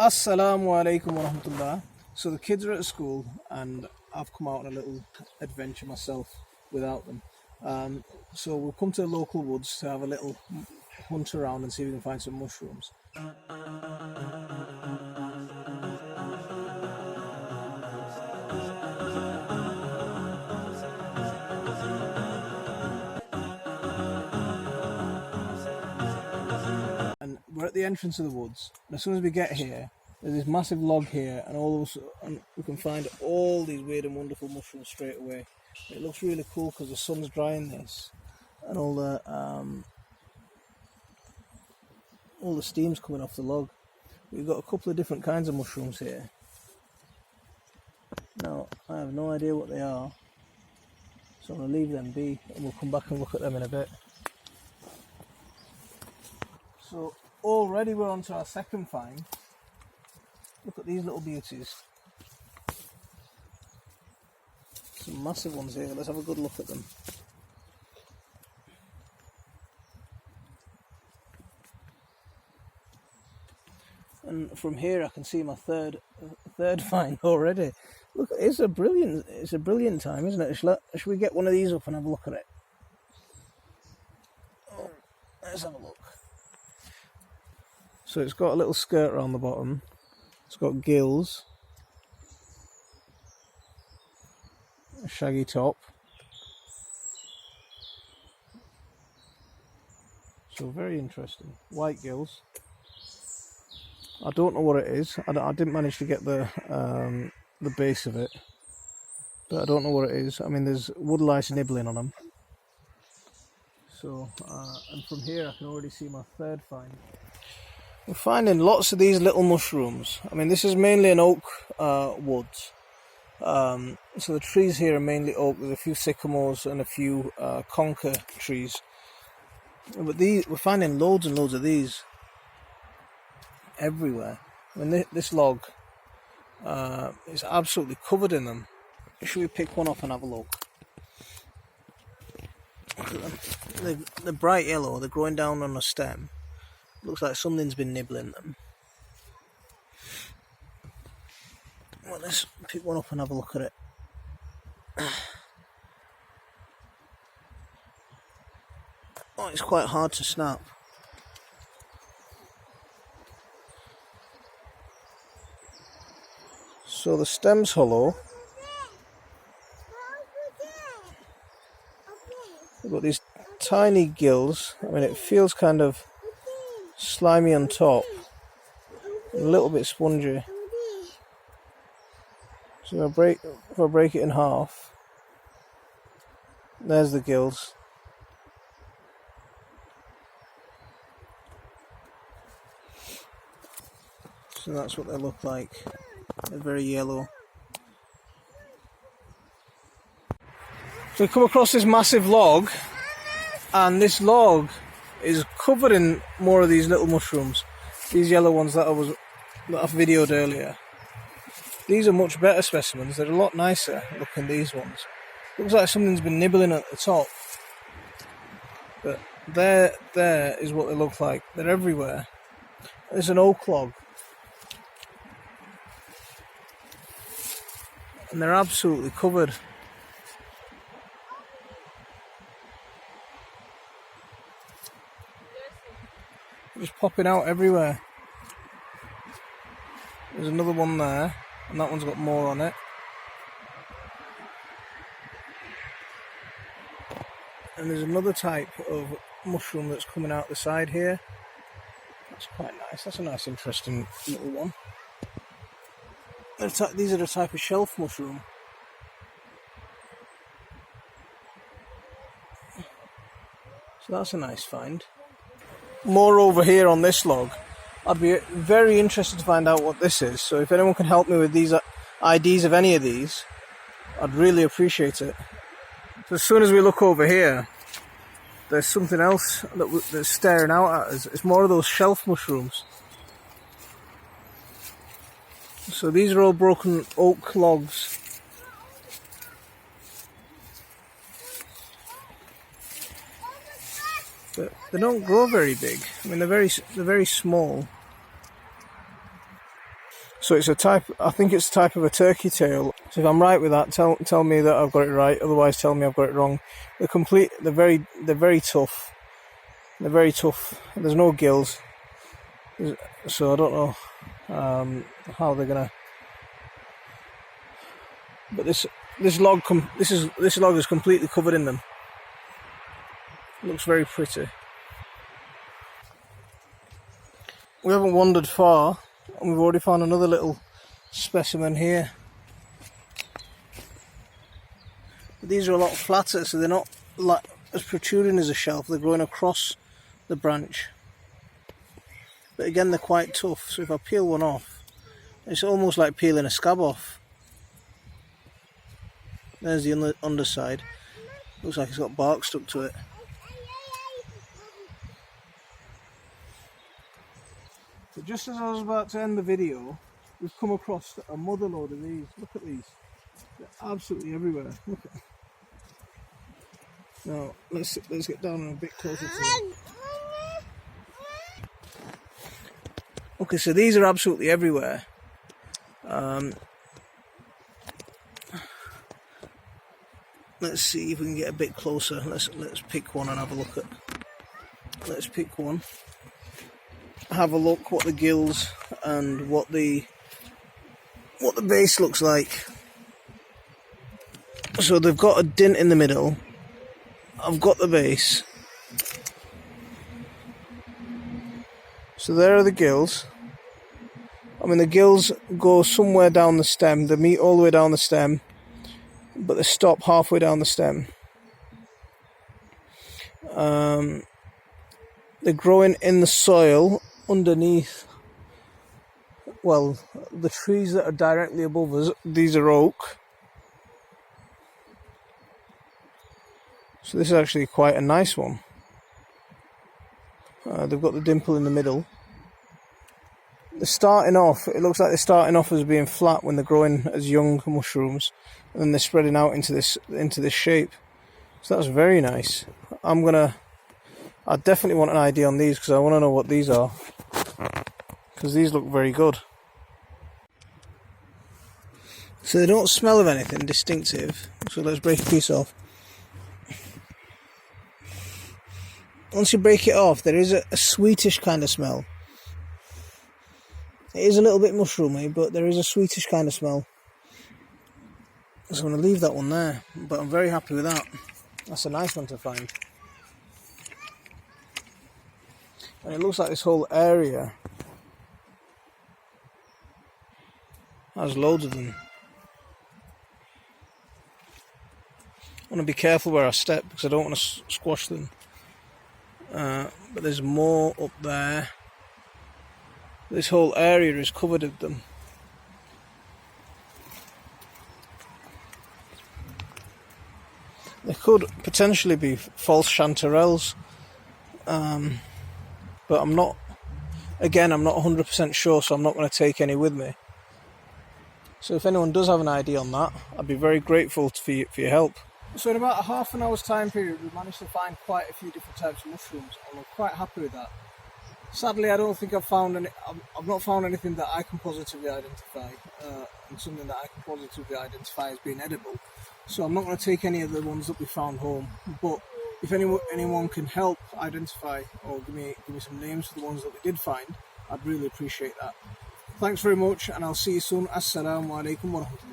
Assalamu alaikum wa rahmatullah. So the kids are at school and I've come out on a little adventure myself without them. So we'll come to the local woods to have a little hunt around and see if we can find some mushrooms. And we're at the entrance of the woods. And as soon as we get here, there's this massive log here, and we can find all these weird and wonderful mushrooms straight away. It looks really cool because the sun's drying this, and all the steam's coming off the log. We've got a couple of different kinds of mushrooms here. Now, I have no idea what they are, so I'm going to leave them be, and we'll come back and look at them in a bit. So already we're on to our second find. Look at these little beauties. Some massive ones here. Let's have a good look at them. And from here I can see my third find already. Look, it's a brilliant time, isn't it? Should we get one of these up and have a look at it? Oh, let's have a look. So it's got a little skirt around the bottom. It's got gills, a shaggy top. So very interesting. White gills. I don't know what it is. I didn't manage to get the base of it, but I don't know what it is. I mean, there's woodlice nibbling on them. So, and from here I can already see my third find. We're finding lots of these little mushrooms. I mean, this is mainly an oak woods. So the trees here are mainly oak. There's a few sycamores and a few conker trees. But we're finding loads and loads of these everywhere. I mean, this log is absolutely covered in them. Should we pick one up and have a look? Look at them. They're bright yellow. They're growing down on a stem. Looks like something's been nibbling them. Well, let's pick one up and have a look at it. Oh, it's quite hard to snap. So the stem's hollow. We've got these tiny gills. I mean, it feels kind of slimy on top, a little bit spongy. So if I break it in half, there's the gills. So that's what they look like. They're very yellow. So we come across this massive log, and this log is covered in more of these little mushrooms. These yellow ones that I've videoed earlier. These are much better specimens. They're a lot nicer looking, these ones. Looks like something's been nibbling at the top. But there is what they look like. They're everywhere. There's an oak log. And they're absolutely covered. Just popping out everywhere. There's another one there, and that one's got more on it. And there's another type of mushroom that's coming out the side here. That's quite nice. That's a nice, interesting little one. These are a type of shelf mushroom. So that's a nice find. More over here on this log. I'd be very interested to find out what this is. So if anyone can help me with these IDs of any of these, I'd really appreciate it. So as soon as we look over here, there's something else that's staring out at us. It's more of those shelf mushrooms. So these are all broken oak logs. But they don't grow very big. I mean, they're very small. So it's a type, I think it's a type of a turkey tail. So if I'm right with that, tell me that I've got it right. Otherwise, tell me I've got it wrong. They're very tough. They're very tough. There's no gills, so I don't know how they're gonna. But this log is completely covered in them. It looks very pretty. We haven't wandered far, and we've already found another little specimen here. But these are a lot flatter, so they're not like as protruding as a shelf. They're growing across the branch. But again, they're quite tough. So if I peel one off, it's almost like peeling a scab off. There's the underside. Looks like it's got bark stuck to it. So just as I was about to end the video, we've come across a mother load of these. Look at these. They're absolutely everywhere. Look at them. Now let's get down a bit closer to them. Okay, so these are absolutely everywhere. Let's see if we can get a bit closer. Let's pick one and have a look at. Let's pick one. Have a look what the gills and what the base looks like. So they've got a dint in the middle. I've got the base. So there are the gills. I mean, the gills go somewhere down the stem. They meet all the way down the stem, but they stop halfway down the stem. They're growing in the soil underneath. Well, the trees that are directly above us, these are oak. So this is actually quite a nice one. They've got the dimple in the middle. They're starting off, it looks like they're starting off as being flat when they're growing as young mushrooms, and then they're spreading out into this shape. So that's very nice. I definitely want an ID on these because I want to know what these are, because these look very good. So they don't smell of anything distinctive. So let's break a piece off. Once you break it off, there is a sweetish kind of smell. It is a little bit mushroomy, but there is a sweetish kind of smell. So I'm going to leave that one there, but I'm very happy with that. That's a nice one to find. And it looks like this whole area has loads of them. I want to be careful where I step because I don't want to squash them. But there's more up there. This whole area is covered with them. They could potentially be false chanterelles, but I'm not 100% sure, so I'm not going to take any with me. So if anyone does have an idea on that, I'd be very grateful for your help. So in about a half an hour's time period, we managed to find quite a few different types of mushrooms, and we're quite happy with that. Sadly, I don't think I've not found anything that I can positively identify, and something that I can positively identify as being edible. So I'm not going to take any of the ones that we found home. But if anyone can help identify or give me some names for the ones that we did find, I'd really appreciate that. Thanks very much, and I'll see you soon. Assalamu alaikum warahmatullahi.